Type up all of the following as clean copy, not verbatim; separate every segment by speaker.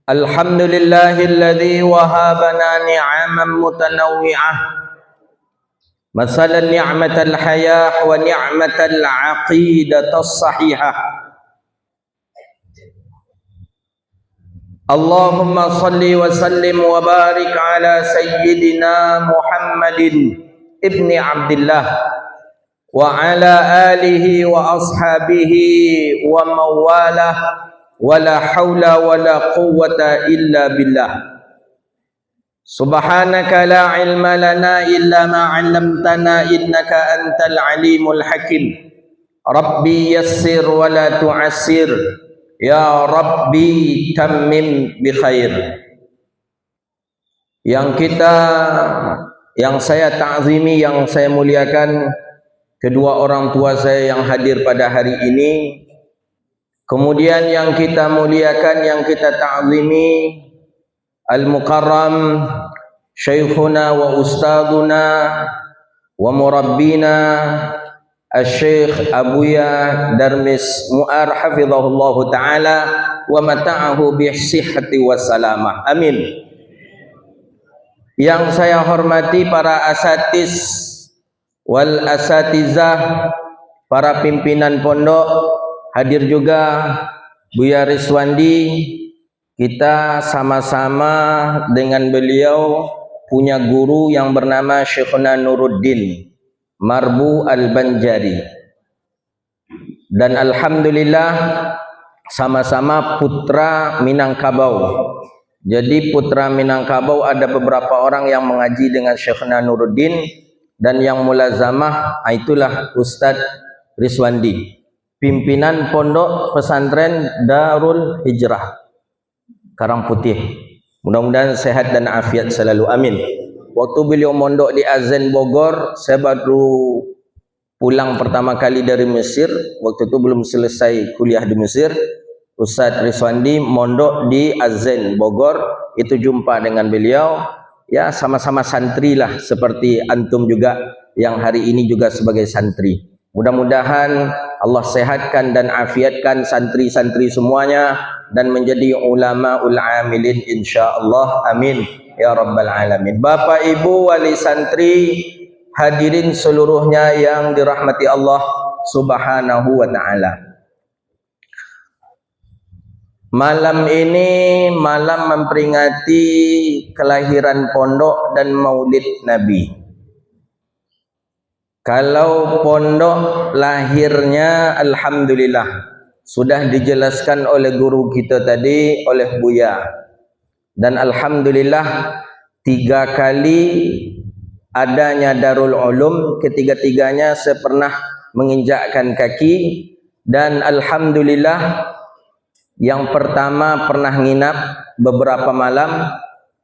Speaker 1: Alhamdulillahilladzi wahabana ni'aman mutanawwi'ah masalan ni'matal hayah wa ni'matal aqidatas sahihah. Allahumma salli wa sallim wa barik ala sayyidina Muhammadin ibni Abdillah wa ala alihi wa ashabihi wa mawalah wala haula wala quwwata illa billah. Subhanaka la ilma lana illa ma 'allamtana innaka antal alimul hakim. Rabbi yassir wa la tu'assir, ya Rabbi tammim bi khair. Yang saya ta'zimi, yang saya muliakan, kedua orang tua saya yang hadir pada hari ini. Kemudian yang kita muliakan, yang kita ta'zimi, Al-Mukarram Syekhuna wa Ustaduna wa Murabbina Al-Syekh Abuya Darmis Mu'ar hafizahullahu ta'ala wa mata'ahu bihsihati wassalamah. Amin. Yang saya hormati para asatiz wal asatizah, para pimpinan pondok, hadir juga Buya Rizwandi. Kita sama-sama dengan beliau punya guru yang bernama Syekhuna Nuruddin Marbu Al-Banjari, dan alhamdulillah sama-sama putra Minangkabau. Jadi putra Minangkabau ada beberapa orang yang mengaji dengan Syekhuna Nuruddin, dan yang mulazamah itulah Ustadz Rizwandi, pimpinan pondok pesantren Darul Hijrah Karangputih. Mudah-mudahan sehat dan afiat selalu, amin. Waktu beliau mondok di Azan Bogor, saya baru pulang pertama kali dari Mesir. Waktu itu belum selesai kuliah di Mesir. Ustadz Rizwandi mondok di Azan Bogor, itu jumpa dengan beliau. Ya, sama-sama santri lah, seperti antum juga yang hari ini juga sebagai santri. Mudah-mudahan Allah sehatkan dan afiatkan santri-santri semuanya dan menjadi ulama amilin insyaallah, amin ya rabbal alamin. Bapak Ibu wali santri, hadirin seluruhnya yang dirahmati Allah Subhanahu wa taala. Malam ini malam memperingati kelahiran pondok dan Maulid Nabi. Kalau pondok lahirnya alhamdulillah sudah dijelaskan oleh guru kita tadi, oleh Buya, dan alhamdulillah 3 kali adanya Darul Ulum, ketiga-tiganya saya pernah menginjakkan kaki, dan alhamdulillah yang pertama pernah nginap beberapa malam,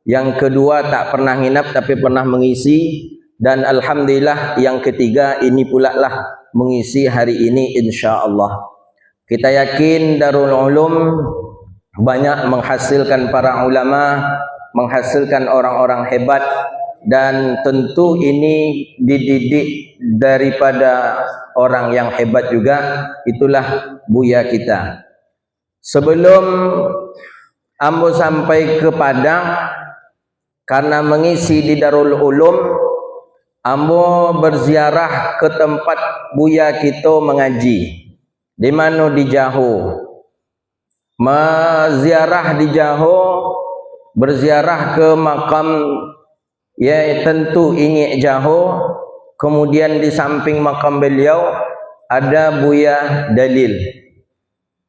Speaker 1: yang kedua tak pernah nginap tapi pernah mengisi, dan alhamdulillah yang ketiga ini pula lah mengisi hari ini insyaallah. Kita yakin Darul Ulum banyak menghasilkan para ulama, menghasilkan orang-orang hebat, dan tentu ini dididik daripada orang yang hebat juga, itulah Buya kita. Sebelum ambo sampai ke Padang karena mengisi di Darul Ulum, ambo berziarah ke tempat Buya kita mengaji. Di mana? Di Jaho. Ziarah di Jaho, berziarah ke makam, ya tentu Ingik Jaho. Kemudian di samping makam beliau ada Buya Dalil,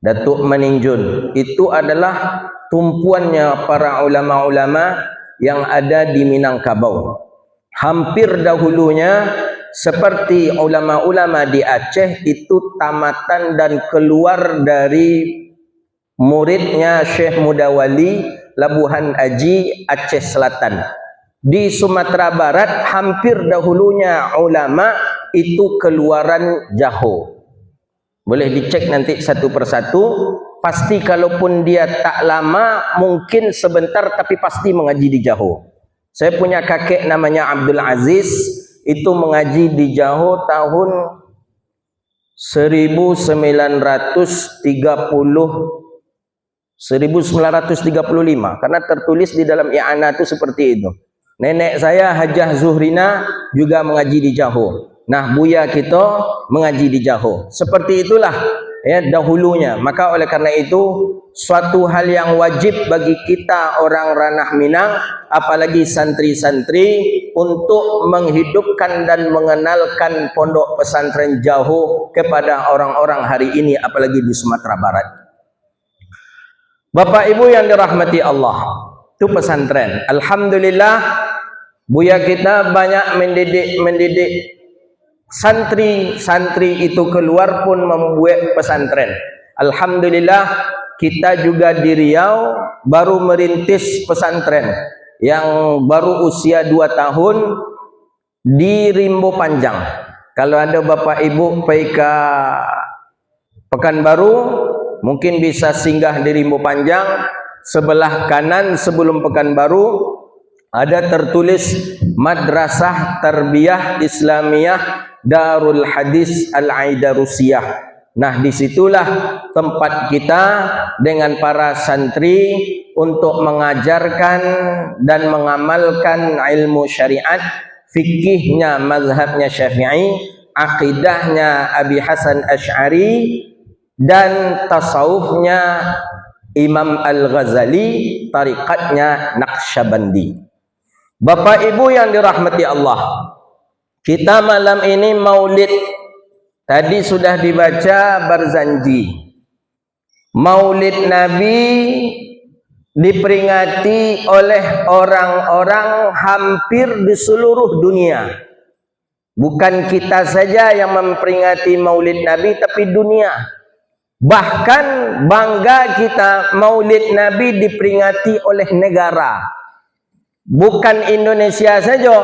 Speaker 1: Datuk Maninjun. Itu adalah tumpuannya para ulama-ulama yang ada di Minangkabau. Hampir dahulunya seperti ulama-ulama di Aceh itu tamatan dan keluar dari muridnya Syekh Mudawali Labuhan Aji Aceh Selatan. Di Sumatera Barat hampir dahulunya ulama itu keluaran Jaho. Boleh dicek nanti satu persatu. Pasti kalaupun dia tak lama, mungkin sebentar, tapi pasti mengaji di Jaho. Saya punya kakek namanya Abdul Aziz, itu mengaji di Jaho tahun 1939 1935, karena tertulis di dalam i'anah itu seperti itu. Nenek saya Hajah Zuhrina juga mengaji di Johor. Nah, buya kita mengaji di Johor. Seperti itulah ya dahulunya. Maka oleh karena itu suatu hal yang wajib bagi kita orang Ranah Minang, apalagi santri-santri, untuk menghidupkan dan mengenalkan pondok pesantren Johor kepada orang-orang hari ini, apalagi di Sumatera Barat. Bapak Ibu yang dirahmati Allah, itu pesantren. Alhamdulillah, buya kita banyak mendidik santri itu keluar pun membuat pesantren. Alhamdulillah, kita juga di Riau baru merintis pesantren yang baru usia 2 tahun di Rimbo Panjang. Kalau ada Bapak Ibu pergi ke Pekanbaru, mungkin bisa singgah di Rimbo Panjang. Sebelah kanan sebelum Pekanbaru ada tertulis Madrasah Tarbiyah Islamiyah Darul Hadis Al-Aidarusiyah. Nah, disitulah tempat kita dengan para santri untuk mengajarkan dan mengamalkan ilmu syariat, fikihnya mazhabnya Syafi'i, akidahnya Abi Hasan Asy'ari, dan tasawufnya Imam Al-Ghazali, tariqatnya Naqsyabandi. Bapak Ibu yang dirahmati Allah, kita malam ini maulid. Tadi sudah dibaca Barzanji. Maulid Nabi diperingati oleh orang-orang hampir di seluruh dunia. Bukan kita saja yang memperingati maulid Nabi, tapi dunia. Bahkan bangga kita maulid Nabi diperingati oleh negara. Bukan Indonesia saja,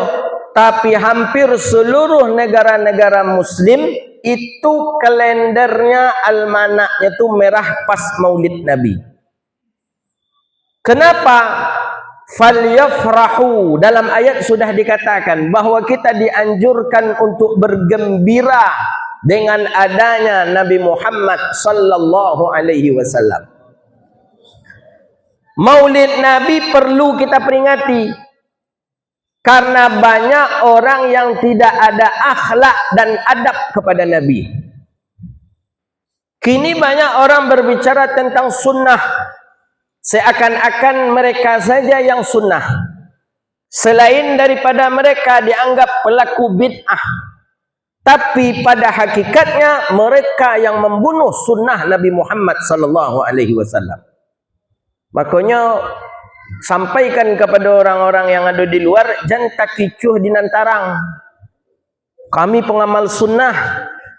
Speaker 1: tapi hampir seluruh negara-negara Muslim itu kalendernya, almanaknya itu merah pas maulid Nabi. Kenapa? Falyafrahu, dalam ayat sudah dikatakan bahwa kita dianjurkan untuk bergembira dengan adanya Nabi Muhammad sallallahu alaihi wasallam. Maulid Nabi perlu kita peringati karena banyak orang yang tidak ada akhlak dan adab kepada Nabi. Kini banyak orang berbicara tentang sunnah, seakan-akan mereka saja yang sunnah. Selain daripada mereka dianggap pelaku bid'ah, tapi pada hakikatnya mereka yang membunuh sunnah Nabi Muhammad sallallahu alaihi wasallam. Makanya sampaikan kepada orang-orang yang ada di luar, jangan takicuh di nantarang. Kami pengamal sunnah,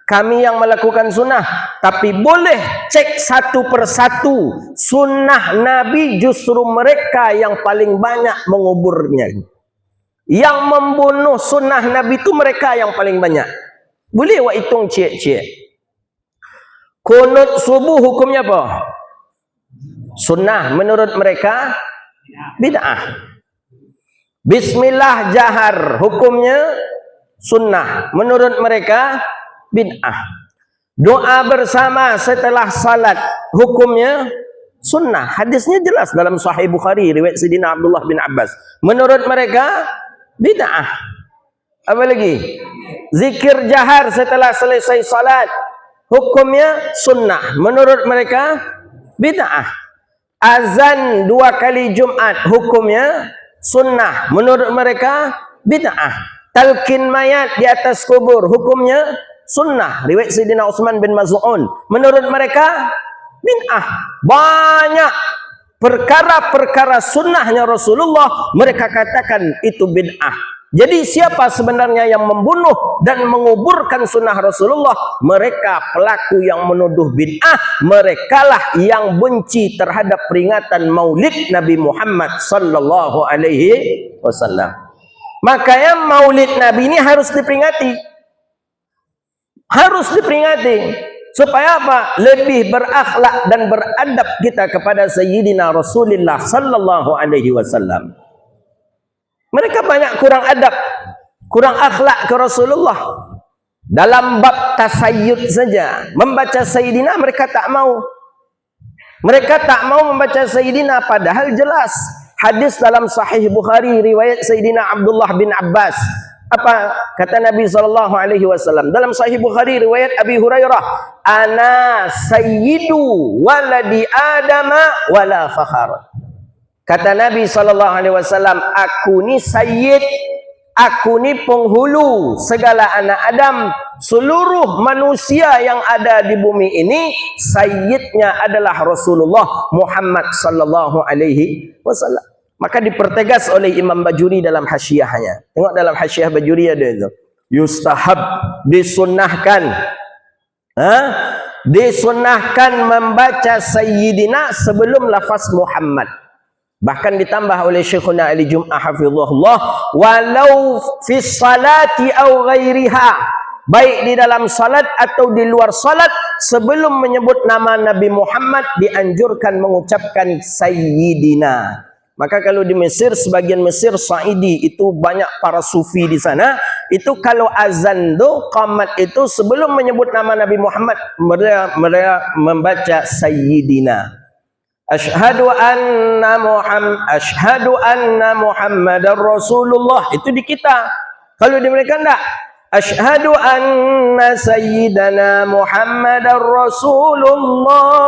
Speaker 1: kami yang melakukan sunnah, tapi boleh cek satu persatu sunnah Nabi, justru mereka yang paling banyak menguburnya. Yang membunuh sunnah Nabi itu mereka yang paling banyak. Boleh wak hitung cek-cek. Kunut subuh hukumnya apa? Sunnah. Menurut mereka bid'ah. Bismillah jahar hukumnya sunnah. Menurut mereka bid'ah. Doa bersama setelah salat hukumnya sunnah. Hadisnya jelas dalam Sahih Bukhari riwayat Sayyidina Abdullah bin Abbas. Menurut mereka bid'ah. Apa lagi? Zikir jahar setelah selesai salat hukumnya sunnah. Menurut mereka bid'ah. Azan 2 kali Jumat hukumnya sunnah. Menurut mereka bid'ah. Talqin mayat di atas kubur hukumnya sunnah. Riwayat Sayyidina Utsman bin Maz'un. Menurut mereka bid'ah. Banyak perkara-perkara sunnahnya Rasulullah mereka katakan itu bid'ah. Jadi siapa sebenarnya yang membunuh dan menguburkan sunnah Rasulullah? Mereka pelaku yang menuduh bid'ah. Merekalah yang benci terhadap peringatan maulid Nabi Muhammad sallallahu alaihi wasallam. Makanya maulid Nabi ini harus diperingati. Harus diperingati. Supaya apa? Lebih berakhlak dan beradab kita kepada Sayyidina Rasulullah sallallahu alaihi wasallam. Mereka banyak kurang adab, kurang akhlak ke Rasulullah. Dalam bab tasayyud saja, membaca Sayyidina mereka tak mau. Mereka tak mau membaca Sayyidina, padahal jelas hadis dalam Sahih Bukhari riwayat Sayyidina Abdullah bin Abbas. Apa kata Nabi SAW dalam Sahih Bukhari riwayat Abi Hurairah, ana sayyidu waladi adama wala fakhar. Kata Nabi SAW, aku ni sayyid, aku ni penghulu segala anak Adam, seluruh manusia yang ada di bumi ini, sayyidnya adalah Rasulullah Muhammad sallallahu alaihi wasallam. Maka dipertegas oleh Imam Bajuri dalam hasyiahnya. Tengok dalam hasyiah Bajuri ada itu. Yustahab, disunnahkan. Disunnahkan membaca Sayyidina sebelum lafaz Muhammad. Bahkan ditambah oleh Syekhuna Ali Jum'ah hafizahullah, walau fi salati au ghairiha, baik di dalam salat atau di luar salat, sebelum menyebut nama Nabi Muhammad dianjurkan mengucapkan Sayyidina. Maka kalau di Mesir, sebagian Mesir Saidi itu banyak para sufi di sana, itu kalau azan tu qamat itu sebelum menyebut nama Nabi Muhammad mereka membaca Sayyidina. Ashhadu anna Muhammadar Rasulullah. Itu di kita. Kalau di mereka enggak. Ashhadu anna sayyidana Muhammadar Rasulullah.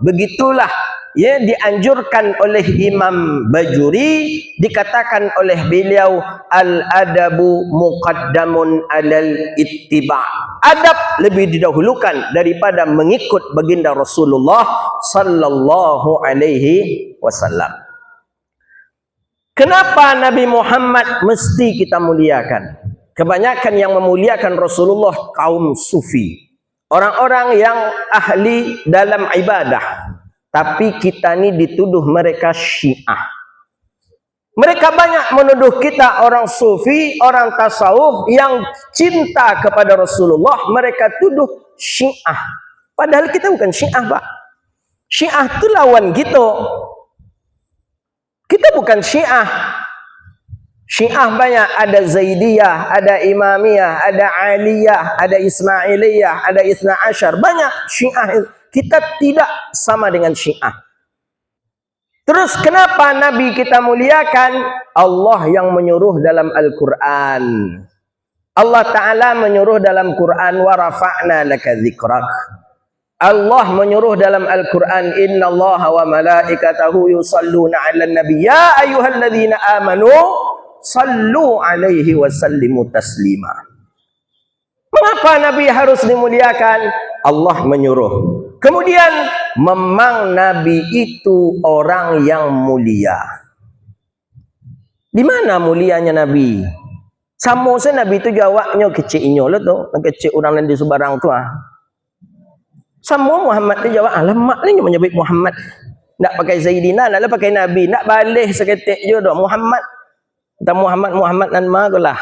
Speaker 1: Begitulah ya dianjurkan oleh Imam Bajuri, dikatakan oleh beliau al-adabu muqaddamun alal ittiba'. Adab lebih didahulukan daripada mengikut baginda Rasulullah sallallahu alaihi wasallam. Kenapa Nabi Muhammad mesti kita muliakan? Kebanyakan yang memuliakan Rasulullah kaum sufi, orang-orang yang ahli dalam ibadah. Tapi kita ni dituduh mereka Syiah. Mereka banyak menuduh kita orang sufi, orang tasawuf yang cinta kepada Rasulullah, mereka tuduh Syiah. Padahal kita bukan Syiah, Pak. Syiah itu lawan kita. Kita bukan Syiah. Syiah banyak, ada Zaidiyah, ada Imamiyah, ada Aliyah, ada Ismailiyah, ada Ithna Asyar. Banyak Syiah. Kita tidak sama dengan Syiah. Terus kenapa Nabi kita muliakan? Allah yang menyuruh dalam Al-Quran. Allah Ta'ala menyuruh dalam Quran, wa rafa'na laka dzikrak. Allah menyuruh dalam Al-Quran, inna Allah wa malaikatahu yusalluna ala nabi ya ayyuhalladzina amanu sallu alaihi wa sallimu taslima. Mengapa Nabi harus dimuliakan? Allah menyuruh. Kemudian memang Nabi itu orang yang mulia. Di mana mulianya Nabi? Sama saya Nabi itu jawabnya kecilnya lah tu, kecil orang lain di sebarang tu ah. Sama Muhammad tu jawab, alamak ni menyebut Muhammad. Nak pakai Zaidina, nak pakai Nabi, nak balik seketik je dah Muhammad. Kata Muhammad nan magolah.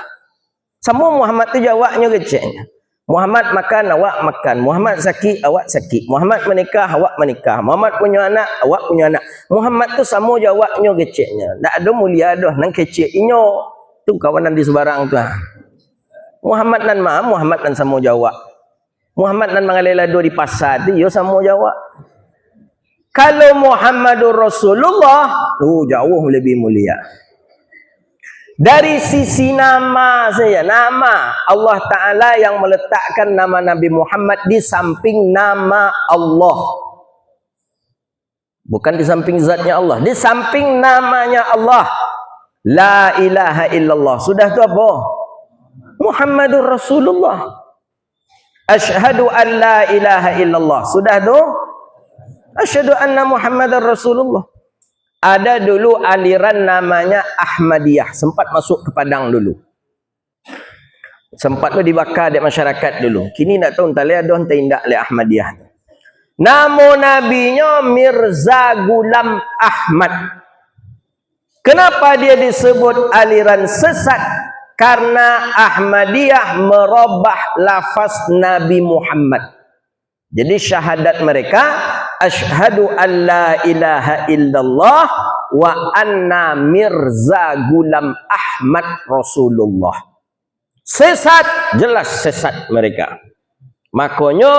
Speaker 1: Sama Muhammad tu jawabnya kecilnya. Muhammad makan, awak makan. Muhammad sakit, awak sakit. Muhammad menikah, awak menikah. Muhammad punya anak, awak punya anak. Muhammad tu sama jawabnya kecilnya. Tak ada mulia dah nang kecil inyo. Tu kawanan di sebarang tu. Muhammad nan Muhammad nan sama jawab. Muhammad nan mangalelado di pasar tu yo sama jawab. Kalau Muhammadur Rasulullah, tu jauh lebih mulia. Dari sisi nama saja, nama Allah Ta'ala yang meletakkan nama Nabi Muhammad di samping nama Allah. Bukan di samping zatnya Allah, di samping namanya Allah. La ilaha illallah. Sudah tu apa? Muhammadur Rasulullah. Ashhadu an la ilaha illallah. Sudah tu? Ashhadu anna Muhammadar Rasulullah. Ada dulu aliran namanya Ahmadiyah, sempat masuk ke Padang dulu. Sempat tu dibakar di masyarakat dulu. Kini tak tahu entah ada entah indak le Ahmadiyah. Nama nabinya Mirza Ghulam Ahmad. Kenapa dia disebut aliran sesat? Karena Ahmadiyah merubah lafaz Nabi Muhammad. Jadi syahadat mereka, asyhadu an la ilaha illallah wa anna Mirza Ghulam Ahmad Rasulullah. Sesat, jelas sesat mereka. Makanya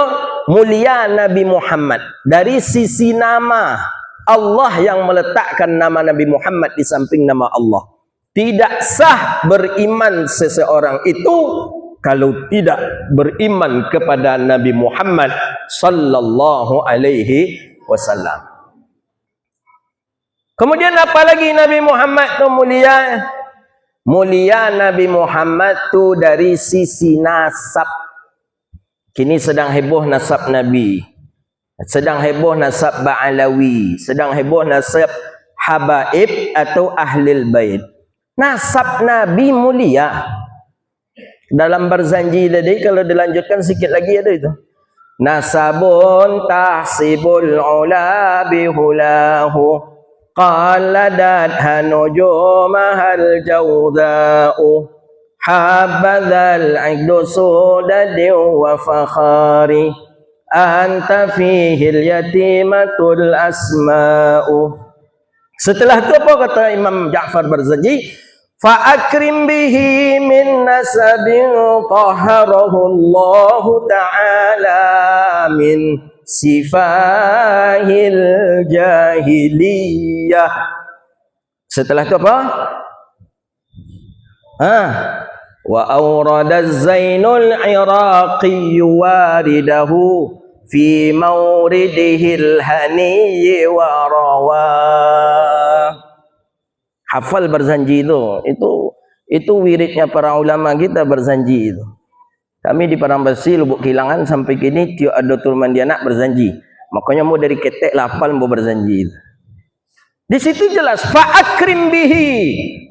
Speaker 1: mulia Nabi Muhammad. Dari sisi nama, Allah yang meletakkan nama Nabi Muhammad di samping nama Allah. Tidak sah beriman seseorang itu kalau tidak beriman kepada Nabi Muhammad sallallahu alaihi wasallam. Kemudian apa lagi Nabi Muhammad tu mulia? Mulia Nabi Muhammad tu dari sisi nasab. Kini sedang heboh nasab Nabi. Sedang heboh nasab Ba'alawi. Sedang heboh nasab Habaib atau Ahlil Bait. Nasab Nabi mulia. Dalam Barzanji tadi, kalau dilanjutkan sikit lagi ada itu. Nasabun tahsibul ula bihulahu qaladat hanujumahal jawda'u habadhal ikdu sudadi wa fakhari anta fihil yatimatul asma'u. Setelah itu apa kata Imam Ja'far Barzanji? Fa'akrim bihi min nasabin taharahu Allah ta'ala min sifahil jahiliyah. Setelah itu apa? Wa awrada Zainul Iraqi waridahu fi mawridihil haniyyi wa rawah. Hafal Barzanji itu wiridnya para ulama kita Barzanji itu. Kami di Padang Besi Lubuk Kilangan sampai kini tiap ada Turmandianak Barzanji. Makanya mau dari ketek lapal mau Barzanji itu. Di situ jelas fa'akrim bihi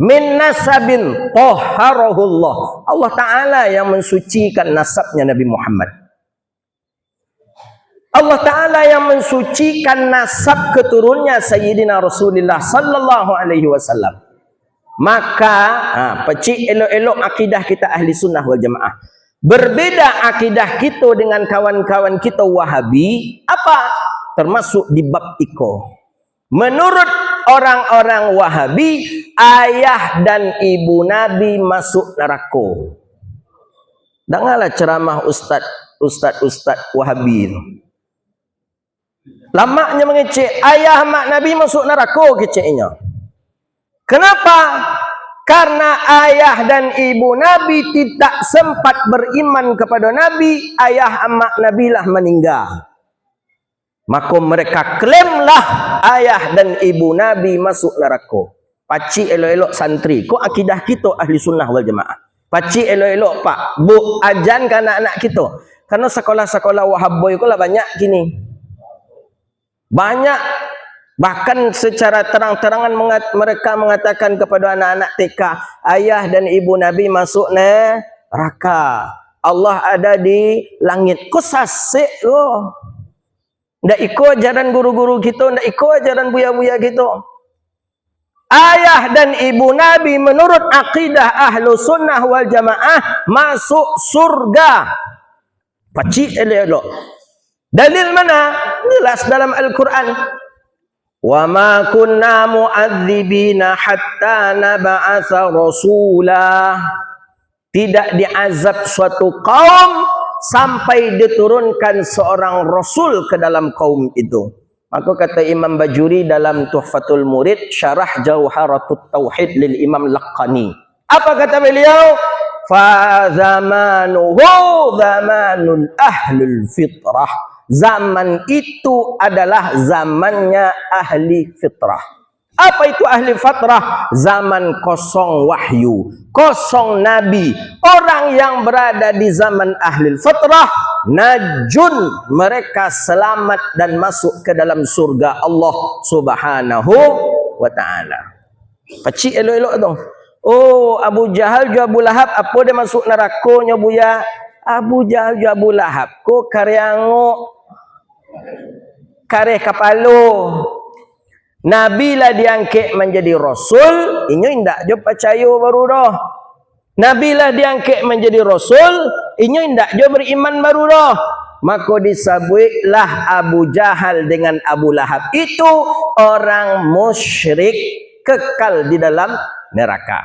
Speaker 1: min nasabin tahharahullah. Allah Ta'ala yang mensucikan nasabnya Nabi Muhammad. Allah Ta'ala yang mensucikan nasab keturunnya Sayyidina Rasulullah sallallahu alaihi wasallam. Maka pecik elok-elok akidah kita ahli sunnah wal jamaah. Berbeda akidah kita dengan kawan-kawan kita Wahabi. Apa? Termasuk di bab iko. Menurut orang-orang Wahabi, ayah dan ibu Nabi masuk neraka. Dengarlah ceramah ustaz Wahabi itu. Lamaknya mengecek ayah mak Nabi masuk neraka keceknya. Kenapa? Karena ayah dan ibu Nabi tidak sempat beriman kepada Nabi, ayah mak Nabi lah meninggal. Maka mereka klaimlah ayah dan ibu Nabi masuk neraka. Pakcik elok-elok santri, kok akidah kita ahli sunnah wal jamaah. Pakcik elok-elok pak, bu ajan ke anak-anak kita. Karena sekolah-sekolah Wahaboy ko lah banyak kini. Banyak, bahkan secara terang-terangan mereka mengatakan kepada anak-anak TK, ayah dan ibu Nabi masuk neraka. Allah ada di langit. Kau sasik loh. Ndak ikut ajaran guru-guru kita, ndak ikut ajaran buya-buya kita. Ayah dan ibu Nabi menurut akidah ahlu sunnah wal jamaah masuk surga. Pacik elok-elok. Dalil mana? Jelas dalam Al-Quran. Wa ma kunna mu'adzibina hatta naba'atha rasulah. Tidak diazab suatu kaum sampai diturunkan seorang rasul ke dalam kaum itu. Maka kata Imam Bajuri dalam Tuhfatul Murid syarah Jauharatut Tauhid lil Imam Laqqani. Apa kata beliau? Fa zamanuhu zamanul ahlul fitrah. Zaman itu adalah zamannya ahli fitrah. Apa itu ahli fitrah? Zaman kosong wahyu, kosong nabi. Orang yang berada di zaman ahli fitrah, najun, mereka selamat dan masuk ke dalam surga Allah Subhanahu wa taala. Pacik elok-elok tu. Oh, Abu Jahal juga Abu Lahab, apa dia masuk neraka nya buya? Abu Jahal juga Abu Lahab ko karyango kareh kapalo. Nabi lah diangkat menjadi rasul, inyo indak jo percaya baru dah. Nabi lah diangkat menjadi rasul, inyo indak jo beriman baru dah. Maka disebutlah Abu Jahal dengan Abu Lahab itu orang musyrik kekal di dalam neraka.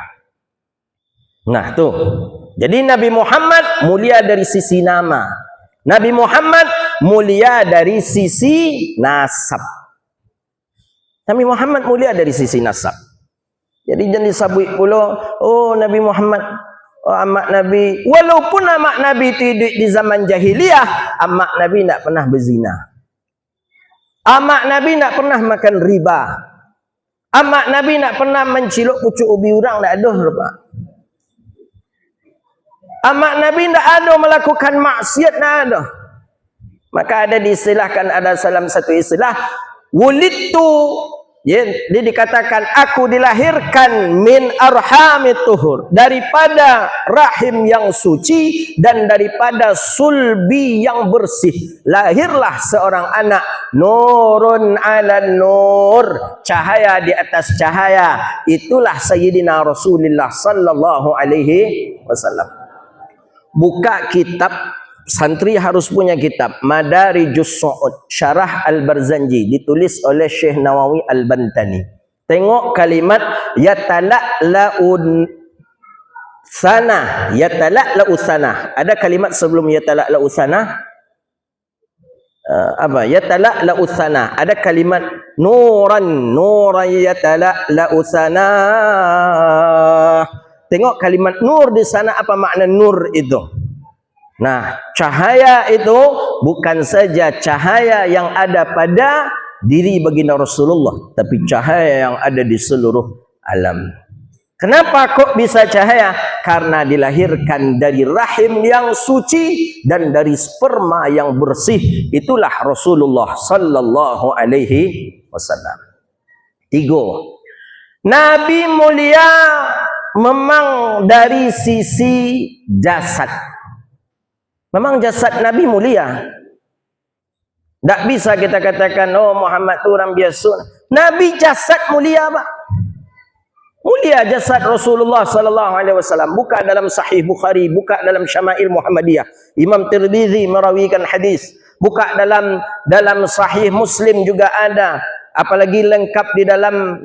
Speaker 1: Nah tu. Jadi Nabi Muhammad mulia dari sisi nama. Nabi Muhammad mulia dari sisi nasab. Nabi Muhammad mulia dari sisi nasab. Jadi jangan disabui pula, oh Nabi Muhammad, oh amak Nabi. Walaupun amak Nabi itu hidup di zaman jahiliyah, amak Nabi tidak pernah berzina. Amak Nabi tidak pernah makan riba. Amak Nabi tidak pernah menciluk pucuk ubi orang, tidak ada. Amak Nabi tidak ada melakukan maksiat, tidak ada. Maka ada diistilahkan, ada salam satu istilah, wulidtu, ya, dia dikatakan aku dilahirkan min arhamit tuhur, daripada rahim yang suci dan daripada sulbi yang bersih. Lahirlah seorang anak, nurun ala nur, cahaya di atas cahaya. Itulah Sayyidina Rasulullah sallallahu alaihi wasallam. Buka kitab, santri harus punya kitab Madarijus Su'ud Syarah Al-Barzanji, ditulis oleh Syekh Nawawi Al-Bantani. Tengok kalimat yatala'la'un sana, yatala'la'u sana. Ada kalimat sebelum yatala'la'u sana, apa? Yatala'la'u sana. Ada kalimat nuran, nuran yatala'la'u sana. Tengok kalimat nur di sana, apa makna nur itu? Nah, cahaya itu bukan saja cahaya yang ada pada diri baginda Rasulullah, tapi cahaya yang ada di seluruh alam. Kenapa kok bisa cahaya? Karena dilahirkan dari rahim yang suci dan dari sperma yang bersih. Itulah Rasulullah sallallahu alaihi wasallam. 3. Nabi mulia memang dari sisi jasad. Memang jasad Nabi mulia. Tak bisa kita katakan, oh Muhammad tu orang biasa. Nabi jasad mulia, Pak. Mulia jasad Rasulullah sallallahu alaihi wasallam. Buka dalam Sahih Bukhari, buka dalam Syama'il Muhammadiyah. Imam Tirmizi merawikan hadis. Buka dalam Sahih Muslim juga ada. Apalagi lengkap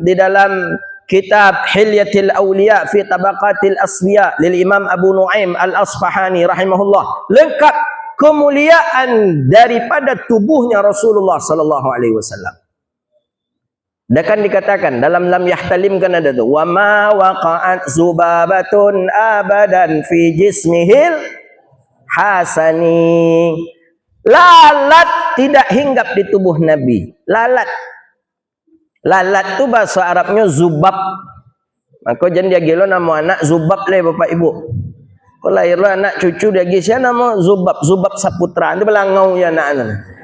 Speaker 1: di dalam kitab Hilyatil Awliya fi Tabaqatil Asfiya lil Imam Abu Nuaim Al-Asfahani rahimahullah. Lengkap kemuliaan daripada tubuhnya Rasulullah sallallahu alaihi wasallam. Dan kan dikatakan dalam lam yahtalim kan ada tu, wa ma waqa'at zubabatun abadan fi jismihil hasani. Lalat tidak hinggap di tubuh Nabi. Lalat tu bahasa Arabnya zubab. Maka jangan dia gelo nama anak zubab le bapak ibu. Kalau lahirlah anak cucu dia gisi nama zubab, Zubab Saputra. Itu belangau ya anak-anak.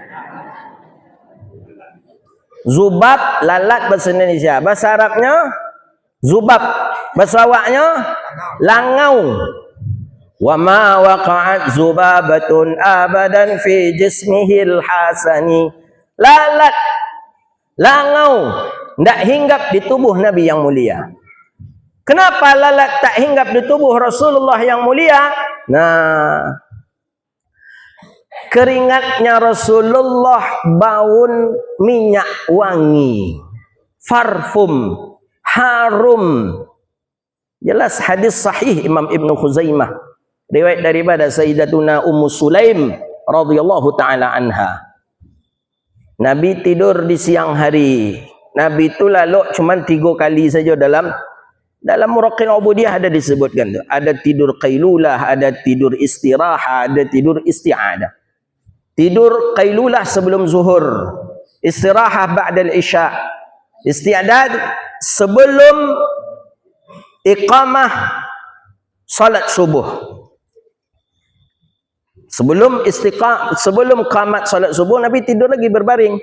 Speaker 1: Zubab lalat bahasa Indonesia. Bahasa Arabnya zubab. Bahasa Awaknya langau. Wa ma waqa'at zubabatun abadan fi jismihil hasani. Lalat, langau, tidak hinggap di tubuh Nabi yang mulia. Kenapa lalat tak hinggap di tubuh Rasulullah yang mulia? Nah, keringatnya Rasulullah baun minyak wangi, parfum, harum. Jelas hadis sahih Imam Ibnu Khuzaimah, riwayat daripada Sayyidatuna Ummu Sulaim radhiyallahu taala anha. Nabi tidur di siang hari. Nabi itu lalu cuma 3 kali saja dalam Muraqin Ubudiyah ada disebutkan tu. Ada tidur qailulah, ada tidur istirahat, ada tidur isti'adah. Tidur qailulah sebelum zuhur, istirahat ba'dal isya, isti'adah sebelum iqamah salat subuh. Sebelum qamat salat subuh, Nabi tidur lagi berbaring.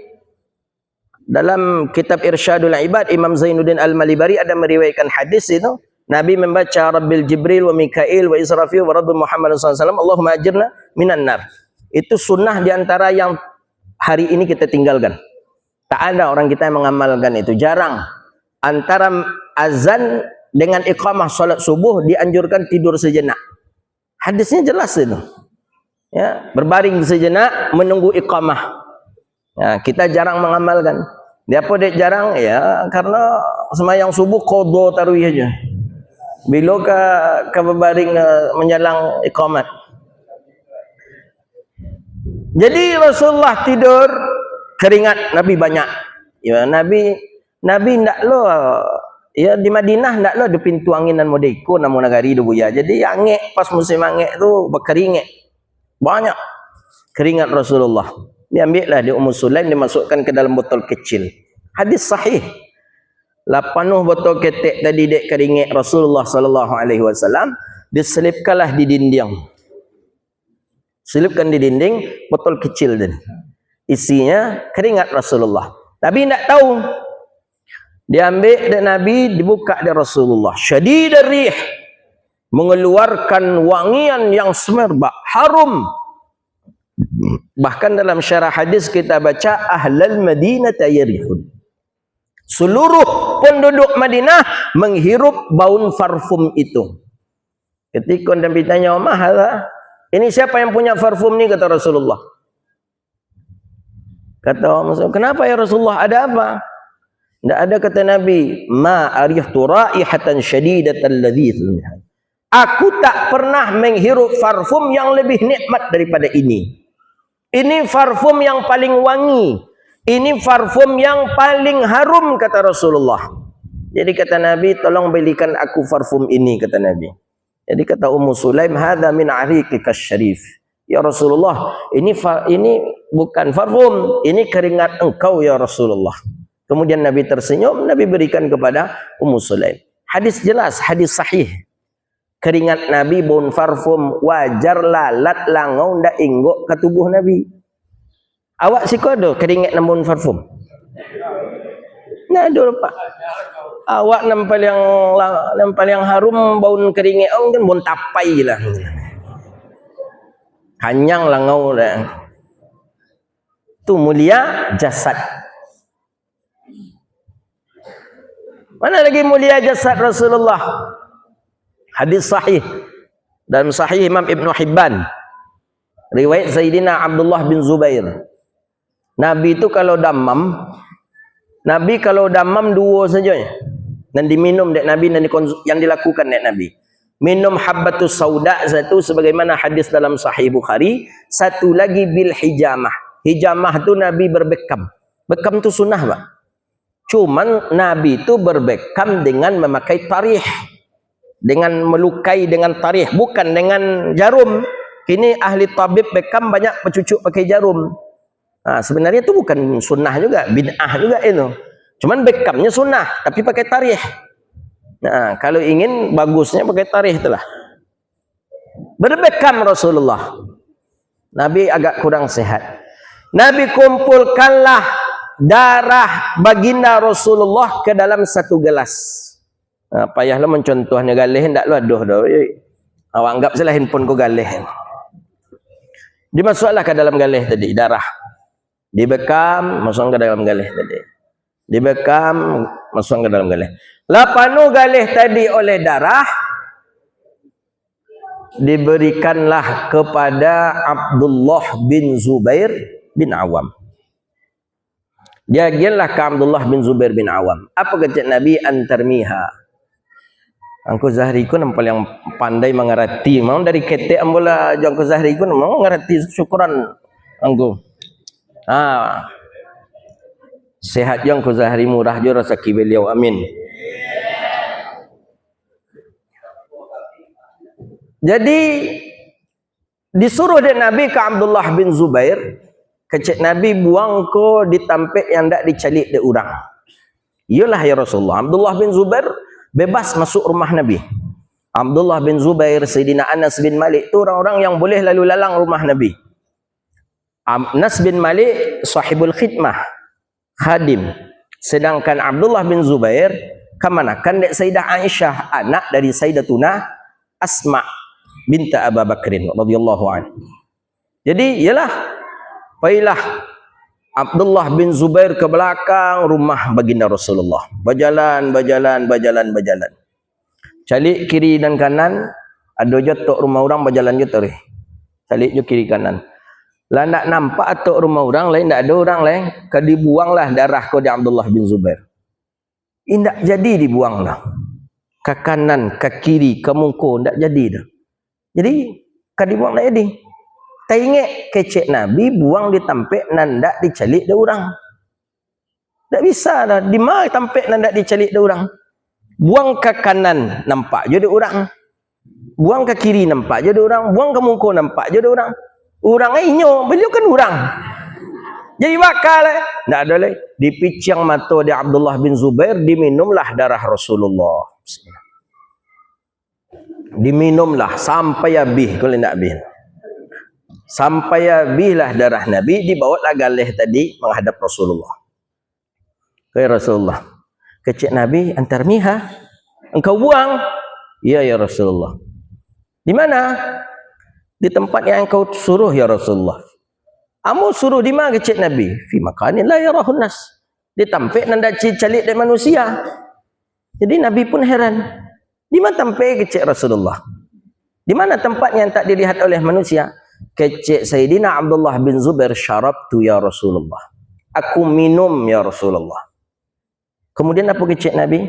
Speaker 1: Dalam kitab Irsyadul Ibad, Imam Zainuddin Al-Malibari ada meriwayatkan hadis itu. Nabi membaca Rabbil Jibril wa Mikail wa Israfil wa Rabbil Muhammad SAW, Allahumma ajirna minan nar. Itu sunnah diantara yang hari ini kita tinggalkan. Tak ada orang kita yang mengamalkan itu. Jarang. Antara azan dengan iqamah salat subuh dianjurkan tidur sejenak. Hadisnya jelas itu. Ya, berbaring sejenak menunggu iqamah. Ya, kita jarang mengamalkan. Dia apa dia jarang? Ya, karena sembahyang subuh qadha tarawih aja. Bila ke berbaring menjelang iqamat. Jadi Rasulullah tidur, keringat Nabi banyak. Ya, Nabi ndak lo ya di Madinah ndak lo ada pintu anginan modeko namun negari do buya. Jadi angek pas musim angek tu berkeringat. Banyak keringat Rasulullah. Diambillah di Ummu Sulaim, dimasukkan ke dalam botol kecil. Hadis sahih. Lah penuh botol ketek tadi dek keringat Rasulullah sallallahu alaihi wasallam, diselipkanlah di dinding. Selipkan di dinding botol kecil tadi. Isinya keringat Rasulullah. Nabi tidak tahu. Diambil dan Nabi dibuka dari Rasulullah. Syadidar rih, mengeluarkan wangian yang semerbak, harum. Bahkan dalam syarah hadis kita baca ahlal Madinah yarihun. Seluruh penduduk Madinah menghirup bau parfum itu. Ketika Nabi tanya, "Mahal? Ini siapa yang punya parfum ni?" kata Rasulullah. Kata orang, "Kenapa ya Rasulullah? Ada apa?" Tidak ada, kata Nabi, "Ma arihtu raihatan syadidatan ladzizun." Aku tak pernah menghirup parfum yang lebih nikmat daripada ini. Ini parfum yang paling wangi. Ini parfum yang paling harum, kata Rasulullah. Jadi kata Nabi, "Tolong belikan aku parfum ini," kata Nabi. Jadi kata Ummu Sulaim, "Hadza min ariqika syarif." Ya Rasulullah, ini bukan parfum, ini keringat engkau ya Rasulullah. Kemudian Nabi tersenyum, Nabi berikan kepada Ummu Sulaim. Hadis jelas, hadis sahih. Keringat Nabi bau parfum, wajar lalat langau ndak inggok ke tubuh Nabi. Awak sikodo keringat namun parfum? Nah, ada Pak. Awak nampal yang harum bau keringat kan bau tapai lah. Kanyang langau dah. Tu mulia jasad. Mana lagi mulia jasad Rasulullah? Hadis sahih dalam Sahih Imam Ibn Hibban, riwayat Sayyidina Abdullah bin Zubair. Nabi itu kalau damam, dua saja dan diminum dek Nabi, dan yang dilakukan dek Nabi. Minum habbatus sauda satu, sebagaimana hadis dalam Sahih Bukhari. Satu lagi bil hijamah. Hijamah tu Nabi berbekam. Bekam tu sunnah, Pak. Cuman Nabi itu berbekam dengan memakai tarih, dengan melukai dengan tarih, bukan dengan jarum. Ini ahli tabib bekam banyak pecucuk pakai jarum. Nah, sebenarnya itu bukan sunnah juga, bid'ah juga itu. Cuman bekamnya sunnah, tapi pakai tarih. Nah, kalau ingin bagusnya pakai tarih itulah. Berbekam Rasulullah. Nabi agak kurang sehat. Nabi kumpulkanlah darah baginda Rasulullah ke dalam satu gelas. Nah, payahlah mencontohnya galih, hendak lu aduh dah. Awak anggap salah handphone ku galih. Dimasuklah ke dalam galih tadi darah. Dibekam, masuk ke dalam galih tadi. Dibekam, masuk ke dalam galih. Lapanu galih tadi oleh darah diberikanlah kepada Abdullah bin Zubair bin Awam. Diagianlah ke Abdullah bin Zubair bin Awam. Apa kata Nabi? Antarmiha. Angku Zahri ku nampal yang pandai mengerti. Mau dari ketek ambola jangku Zahri ku mau mengerti, syukuran angku. Sehat jangku Zahri, murah jo rezeki beliau, amin. Jadi disuruh dari Nabi ke Abdullah bin Zubair, kecik Nabi buang ko di tampik yang tak dicalik de orang. Iyalah ya Rasulullah. Abdullah bin Zubair bebas masuk rumah Nabi. Abdullah bin Zubair, Sayyidina Anas bin Malik itu orang-orang yang boleh lalu lalang rumah Nabi. Anas bin Malik sahibul khidmah, khadim. Sedangkan Abdullah bin Zubair kemana? Kan dek Sayyidah Aisyah, anak dari Sayyidatuna Asma binta Abu Bakrin radhiyallahu anhu. Jadi ialah pailah Abdullah bin Zubair ke belakang rumah baginda Rasulullah. Berjalan. Calik kiri dan kanan, ada je tok rumah orang berjalan je terus. Calik je kiri kanan. Lah nak nampak atuk rumah orang lain, tak ada orang lain, ke dibuanglah darah ko di Abdullah bin Zubair. Indak jadi dibuanglah. Ke kanan, ke kiri, ke muka, tak jadi dah. Jadi, ke dibuang tak jadi. Tengok kecek Nabi buang di tampek nandak dicalik dah orang. Tak bisa dah. Di mana tampek nandak dicalik dah orang? Buang ke kanan nampak je dah orang. Buang ke kiri nampak je dah orang. Buang ke muka nampak je dah orang. Orang inyo, beliau kan orang. Jadi bakal tak ada lagi. Dipicang mata di Abdullah bin Zubair, diminumlah darah Rasulullah. Diminumlah sampai habis kalau nak habis. Sampai habislah darah Nabi, dibawalah galih tadi menghadap Rasulullah. Rasulullah, kecik Nabi antar miha, engkau buang? Ya Rasulullah. Di mana? Di tempat yang engkau suruh ya Rasulullah. Kamu suruh di mana kecik Nabi? Fi makanin la yarahun nas. Di tampek nanda calik dari manusia. Jadi Nabi pun heran. Di mana tampek kecik Rasulullah? Di mana tempat yang tak dilihat oleh manusia? Kecik Sayyidina Abdullah bin Zubair, syarabtu ya Rasulullah. Aku minum ya Rasulullah. Kemudian apa kecik Nabi?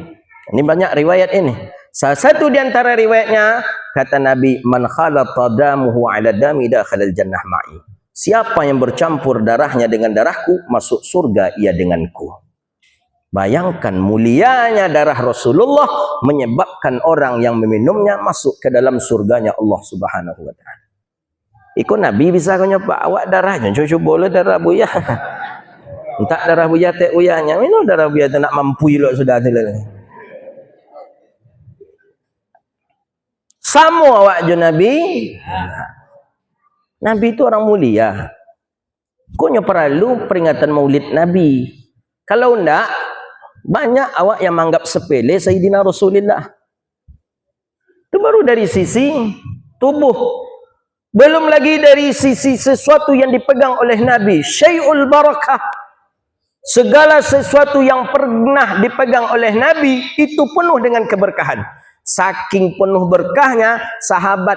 Speaker 1: Ini banyak riwayat ini. Salah satu di antara riwayatnya, kata Nabi, man khalata damuhu ala dami dakhalal jannah ma'i. Siapa yang bercampur darahnya dengan darahku, masuk surga ia denganku. Bayangkan mulianya darah Rasulullah menyebabkan orang yang meminumnya masuk ke dalam surganya Allah Subhanahu wa taala. Ikut Nabi bisa kau nyoba awak darahnya, coba darah buaya. Entah darah buaya tak uyahnya, minum darah buaya tak nak mampu elok sudah tu. Sama awak je Nabi. Nabi itu orang mulia. Kau perlu peringatan Maulid Nabi. Kalau enggak, banyak awak yang menganggap sepele Sayyidina Rasulullah. Itu baru dari sisi tubuh. Belum lagi dari sisi sesuatu yang dipegang oleh Nabi. Syai'ul barakah. Segala sesuatu yang pernah dipegang oleh Nabi, itu penuh dengan keberkahan. Saking penuh berkahnya, sahabat,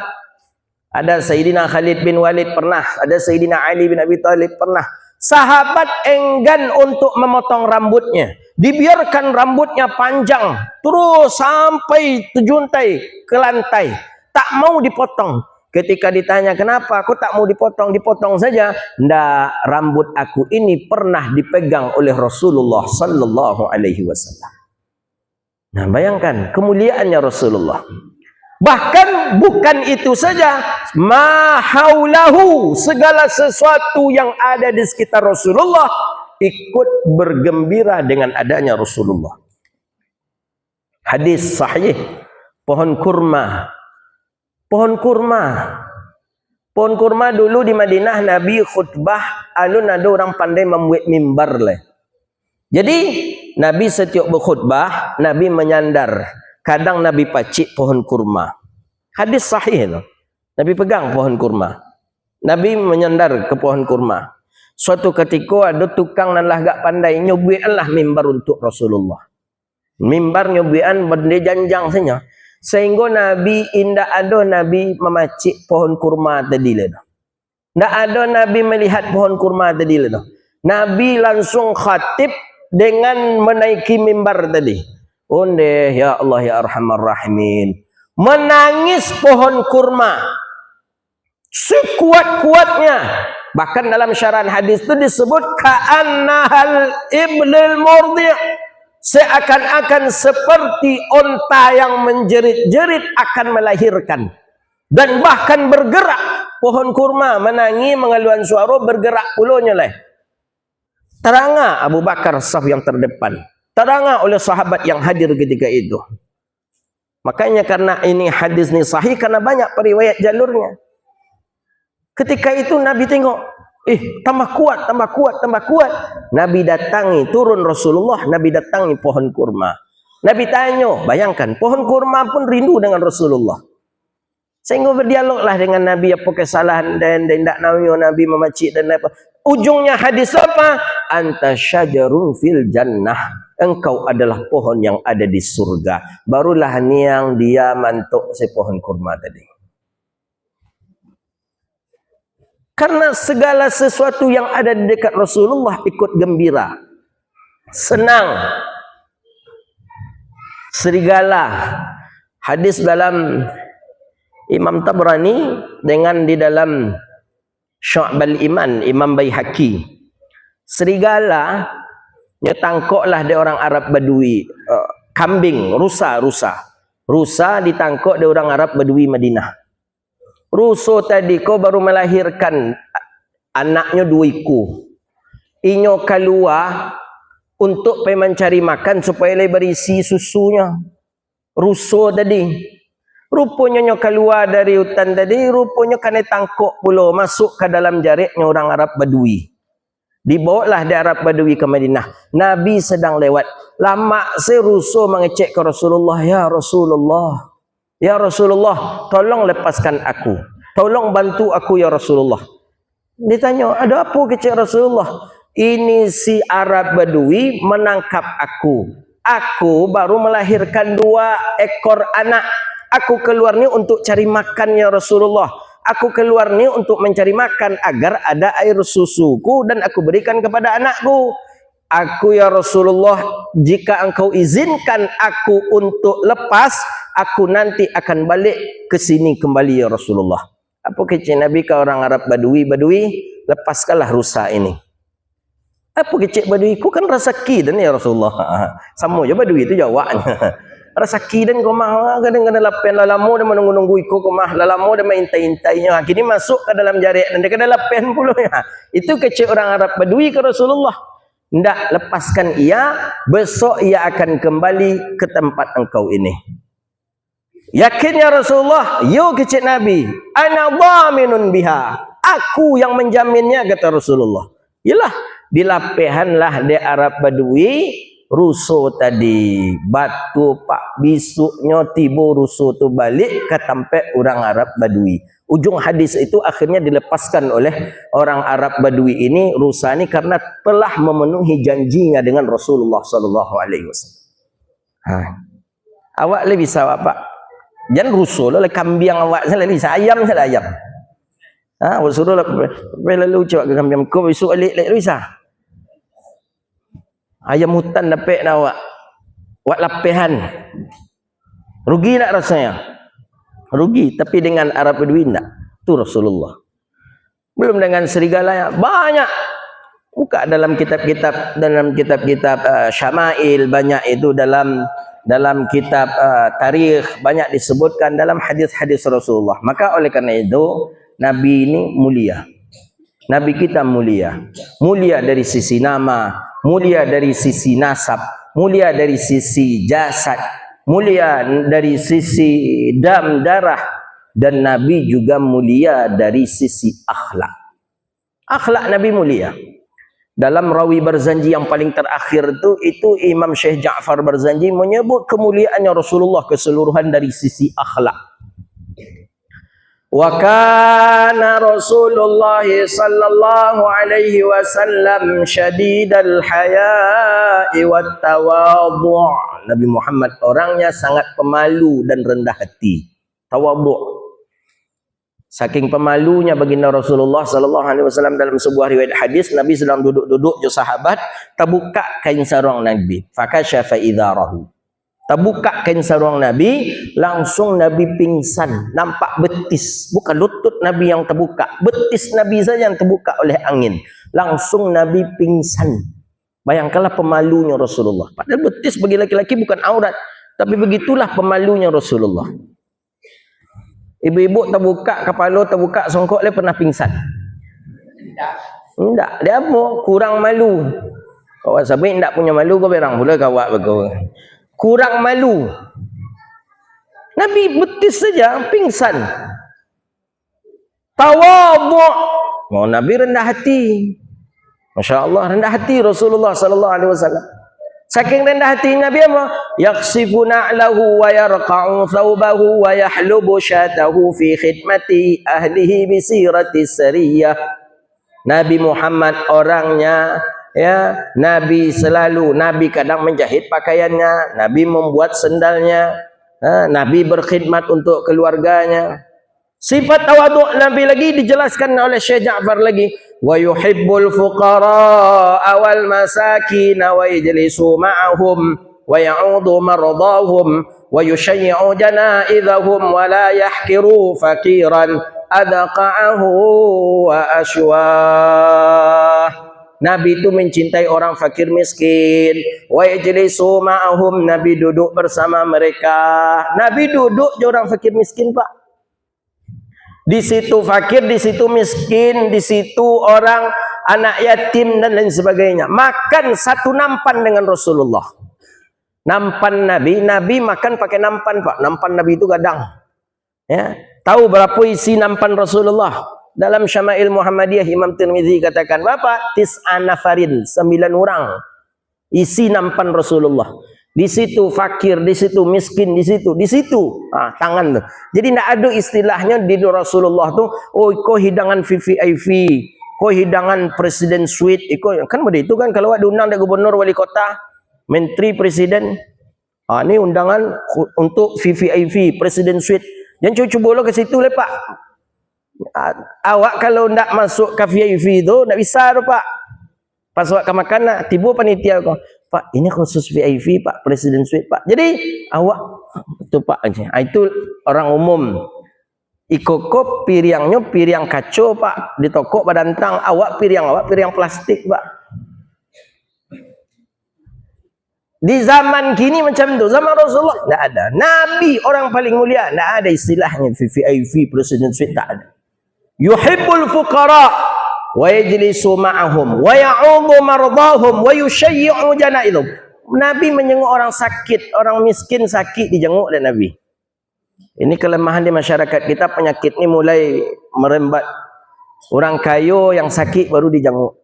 Speaker 1: ada Sayyidina Khalid bin Walid pernah, ada Sayyidina Ali bin Abi Thalib pernah. Sahabat enggan untuk memotong rambutnya. Dibiarkan rambutnya panjang, terus sampai terjuntai ke lantai. Tak mau dipotong. Ketika ditanya kenapa aku tak mau dipotong, dipotong saja. Ndak, rambut aku ini pernah dipegang oleh Rasulullah sallallahu alaihi wasallam. Nah, bayangkan kemuliaannya Rasulullah. Bahkan bukan itu saja, ma haulahu, segala sesuatu yang ada di sekitar Rasulullah ikut bergembira dengan adanya Rasulullah. Hadis sahih, pohon kurma. Pohon kurma dulu di Madinah Nabi khutbah, alun ada orang pandai membuat mimbar lah. Jadi Nabi setiap berkhutbah, Nabi menyandar. Kadang Nabi pacik pohon kurma. Hadis sahih tu. Nabi pegang pohon kurma. Nabi menyandar ke pohon kurma. Suatu ketika ada tukang nan lah gak pandai nyobianlah mimbar untuk Rasulullah. Mimbar nyobian benda janjang saja. Sehingga Nabi indah ada Nabi memacik pohon kurma tadi lah. Tak ada Nabi melihat pohon kurma tadi lah. Nabi langsung khatib dengan menaiki mimbar tadi. Onde ya Allah ya Arhamar Rahimin. Menangis pohon kurma sekuat-kuatnya. Bahkan dalam syarahan hadis itu disebut ka'annahal iblil murdi'. Seakan-akan seperti onta yang menjerit-jerit akan melahirkan. Dan bahkan bergerak. Pohon kurma menangis mengeluarkan suara, bergerak pulaunya lah. Teranga Abu Bakar saf yang terdepan. Teranga oleh sahabat yang hadir ketika itu. Makanya karena ini hadis ni sahih, karena banyak periwayat jalurnya. Ketika itu Nabi tengok, tambah kuat, tambah kuat, tambah kuat. Nabi datangi, turun Rasulullah, Nabi datangi pohon kurma. Nabi tanya, bayangkan, pohon kurma pun rindu dengan Rasulullah. Sehingga berdialoglah dengan Nabi apa kesalahan dan tidak namanya Nabi memacik dan apa. Ujungnya hadis apa? Anta syajarun fil jannah. Engkau adalah pohon yang ada di surga. Barulah niang dia mantuk si pohon kurma tadi. Karena segala sesuatu yang ada di dekat Rasulullah ikut gembira. Senang. Serigala. Hadis dalam Imam Tabrani dengan di dalam Syu'bal Iman, Imam Baihaqi. Serigala nya tangkoklah dia orang Arab Badui, kambing, rusa ditangkok dia orang Arab Badui Madinah. Rusa tadi kau baru melahirkan anaknya 2 ekor. Inyo keluar untuk pergi mencari makan supaya dia berisi susunya. Rusa tadi. Rupanya nyo keluar dari hutan tadi, rupanya kena tangkok pula masuk ke dalam jariknya orang Arab Badui. Dibawalah dari Arab Badui ke Madinah. Nabi sedang lewat. Lama rusa mengecek ke Rasulullah, "Ya Rasulullah, ya Rasulullah, tolong lepaskan aku. Tolong bantu aku ya Rasulullah." Ditanya, "Ada apa kecek Rasulullah?" "Ini si Arab Badui menangkap aku. Aku baru melahirkan 2 ekor anak. Aku keluar ni untuk cari makan ya Rasulullah. Aku keluar ni untuk mencari makan agar ada air susuku dan aku berikan kepada anakku. Aku ya Rasulullah, jika engkau izinkan aku untuk lepas, aku nanti akan balik ke sini kembali ya Rasulullah." Apa kecil Nabi ke orang Arab Badui, lepaskanlah rusa ini. Apa kecil Badui, ku kan rezeki dan ya Rasulullah. Sama je Badui itu jawabnya. Rezeki dan kau mah kadang-kadang lapen lalamu dan menunggu-nunggu ikut kau mah lalamu dan mengintai-intainya. Kini masuk ke dalam jarik dan dia kena lapen pula ya. Itu kecil orang Arab Badui ke Rasulullah. Ndak, lepaskan ia, besok ia akan kembali ke tempat engkau ini. Yakin ya Rasulullah? Yo kecil Nabi, ana dhaminun biha. Aku yang menjaminnya kata Rasulullah. Yalah, dilapehanlah di Arab Badui rusuh tadi, batu pak bisuknya tiba rusuh tu balik ke tempat orang Arab Badui. Ujung hadis itu akhirnya dilepaskan oleh orang Arab Badui ini, rusa ini, karena telah memenuhi janjinya dengan Rasulullah sallallahu alaihi wasallam. Awak lebih bisa Pak? Jangan rusuh lah kambing awak saya lebih bisa, ayam saya ayam. Awak suruh lah lalu coba ke kambing kau besok alik bisa. Ayam hutan dapat nak awak lapehan. Rugi tak rasanya? Rugi, tapi dengan Arab Badui tak. Tu Rasulullah. Belum dengan serigala banyak. Buka dalam kitab-kitab Syama'il, banyak itu dalam kitab tarikh, banyak disebutkan dalam hadis-hadis Rasulullah. Maka oleh karena itu Nabi ini mulia. Nabi kita mulia. Mulia dari sisi nama, mulia dari sisi nasab, mulia dari sisi jasad, mulia dari sisi darah, dan Nabi juga mulia dari sisi akhlak. Akhlak Nabi mulia. Dalam Rawi Barzanji yang paling terakhir itu Imam Syekh Ja'far Barzanji menyebut kemuliaannya Rasulullah keseluruhan dari sisi akhlak. Wa kana Rasulullah sallallahu alaihi wasallam syadidal haya'i wat tawadhu'. Nabi Muhammad orangnya sangat pemalu dan rendah hati. Tawadhu'. Saking pemalunya baginda Rasulullah sallallahu alaihi wasallam, dalam sebuah riwayat hadis Nabi sedang duduk-duduk je sahabat, terbuka kain sarung Nabi. Fakashafa idharahu. Terbuka kain sarung Nabi, langsung Nabi pingsan, nampak betis, bukan lutut Nabi yang terbuka, betis Nabi saja yang terbuka oleh angin, langsung Nabi pingsan. Bayangkanlah pemalunya Rasulullah. Padahal betis bagi laki-laki bukan aurat, tapi begitulah pemalunya Rasulullah. Ibu-ibu terbuka kepala, terbuka songkok, dia pernah pingsan? Tidak. Dia apa? Kurang malu. Kau sahabat tidak punya malu, kau berang pula kawak berkau. Kurang malu. Nabi betis saja pingsan. Tawadhu'. Oh, Nabi rendah hati. Masya Allah, rendah hati Rasulullah sallallahu alaihi wasallam. Saking rendah hati Nabi apa? Yaksifu na'lahu wa yarqa'u thawbahu wa yahlubu syatahu fi khidmati ahlihi bi sirati sariyah. Nabi Muhammad orangnya ya, Nabi kadang menjahit pakaiannya, Nabi membuat sendalnya, Nabi berkhidmat untuk keluarganya. Sifat tawadhu' Nabi lagi dijelaskan oleh Syekh Ja'far lagi, wa yuhibbul fuqara wal masakin wa yajlisu ma'ahum wa ya'udu maradahum wa yushayyi'u janaizahum wa la yahkiru faqiran adqa'ahu wa ashwah. Nabi itu mencintai orang fakir miskin. Wa yajlisu ma'ahum, Nabi duduk bersama mereka. Nabi duduk je orang fakir miskin, Pak. Di situ fakir, di situ miskin, di situ orang anak yatim dan lain sebagainya. Makan satu nampan dengan Rasulullah. Nampan Nabi, Nabi makan pakai nampan, Pak. Nampan Nabi itu gadang. Ya, tahu berapa isi nampan Rasulullah? Dalam Syama'il Muhammadiyah Imam Tirmizi katakan, berapa? Tis'ana farin, 9 orang. Isi nampan Rasulullah. Di situ fakir, di situ miskin, di situ tangan tu. Jadi tidak ada istilahnya di Rasulullah tu, oh kau hidangan VVIP, kau hidangan presiden suite, kan begitu kan kalau ada undang dari gubernur, wali kota, menteri, presiden. Ini undangan untuk VVIP, presiden suite. Jangan cuba-cuba ke situ le, Pak. Awak kalau nak masuk ke VIP tu tak bisa tu, Pak. Pas awak ke makan nak tiba panitia kau, Pak ini khusus VIP, Pak, presiden suite, Pak. Jadi awak tu, Pak, itu orang umum. Ikokop piringnya piring kaca, Pak, di toko badantang. Awak piring plastik, Pak. Di zaman kini macam tu, zaman Rasulullah tak ada. Nabi orang paling mulia, tak ada istilahnya VIP, presiden suite, tak ada. Yuhibbul fuqara wa yajlisu ma'ahum wa ya'udhu mardahum wa yushayyi'u janaizum. Nabi menjenguk orang sakit, orang miskin sakit dijenguk oleh Nabi. Ini kelemahan di masyarakat kita, penyakit ni mulai merembat. Orang kaya yang sakit baru dijenguk.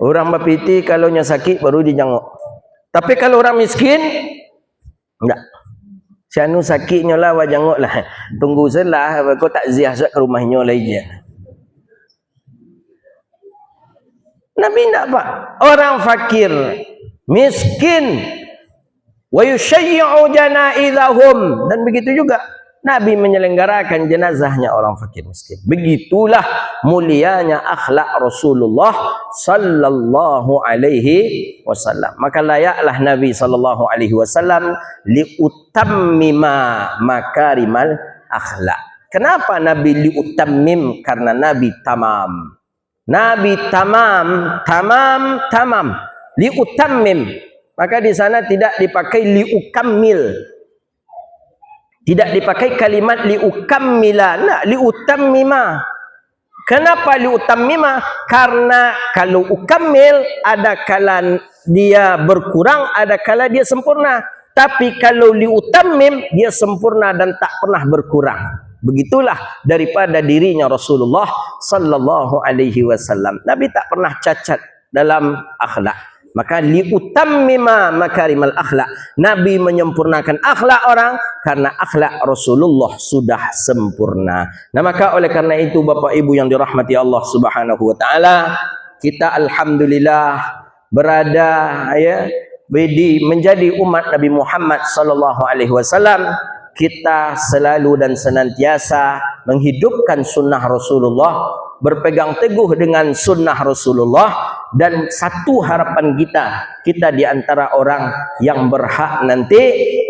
Speaker 1: Orang bapiti kalau nya sakit baru dijenguk. Tapi kalau orang miskin enggak. Sianu sakitnya lah, wajangok lah. Tunggu selah, kau takziah ke rumahnya lah je. Nabi tak, Pak. Orang fakir, miskin, wa yushayyi'u janaizahum, dan begitu juga Nabi menyelenggarakan jenazahnya orang fakir miskin. Begitulah mulianya akhlak Rasulullah sallallahu alaihi wasallam. Maka layaklah Nabi sallallahu alaihi wasallam liutammima makarimal akhlak. Kenapa Nabi liutammim? Karena Nabi tamam. Nabi tamam. Liutammim. Maka di sana tidak dipakai liukammil. Tidak dipakai kalimat liukammila, nah, liutammima. Kenapa liutammima? Karena kalau ukammil ada kala dia berkurang, ada kala dia sempurna. Tapi kalau liutammim dia sempurna dan tak pernah berkurang. Begitulah daripada dirinya Rasulullah sallallahu alaihi wasallam. Nabi tak pernah cacat dalam akhlak. Maka liutammima makarimal akhlak. Nabi menyempurnakan akhlak orang karena akhlak Rasulullah sudah sempurna. Nah, maka oleh karena itu Bapak Ibu yang dirahmati Allah Subhanahu wa taala, kita alhamdulillah berada menjadi umat Nabi Muhammad sallallahu alaihi wasallam. Kita selalu dan senantiasa menghidupkan sunnah Rasulullah, berpegang teguh dengan sunnah Rasulullah, dan satu harapan kita di antara orang yang berhak nanti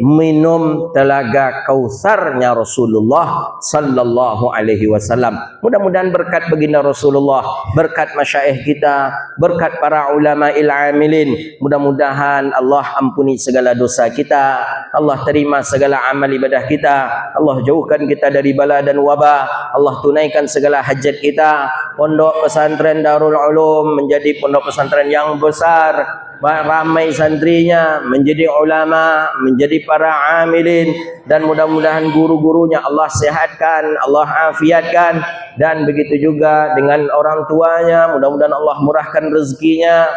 Speaker 1: minum telaga Kautsarnya Rasulullah sallallahu alaihi wasallam. Mudah-mudahan berkat baginda Rasulullah, berkat masyaikh kita, berkat para ulama amilin, mudah-mudahan Allah ampuni segala dosa kita, Allah terima segala amal ibadah kita, Allah jauhkan kita dari bala dan wabah, Allah tunaikan segala hajat kita. Pondok pesantren Darul Ulum menjadi pondok pesantren yang besar, ramai santrinya, menjadi ulama, menjadi para amilin, dan mudah-mudahan guru-gurunya Allah sehatkan, Allah afiatkan, dan begitu juga dengan orang tuanya, mudah-mudahan Allah murahkan rezekinya,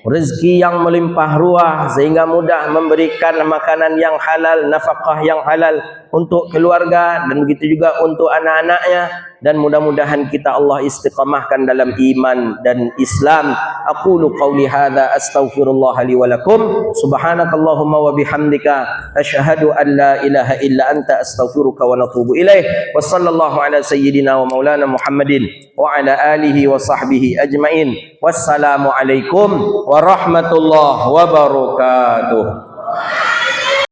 Speaker 1: rezeki yang melimpah ruah sehingga mudah memberikan makanan yang halal, nafkah yang halal untuk keluarga dan begitu juga untuk anak-anaknya. Dan mudah-mudahan kita Allah istiqamahkan dalam iman dan Islam. Aqulu qawli hadza astaghfirullah li wa lakum. Subhanakallahumma wa bihamdika asyhadu an la ilaha illa anta astaghfiruka wa natubu ilaih. Wa sallallahu ala sayyidina wa maulana Muhammadin wa ala alihi wa sahbihi ajmain. Wassalamu alaikum warahmatullahi wabarakatuh.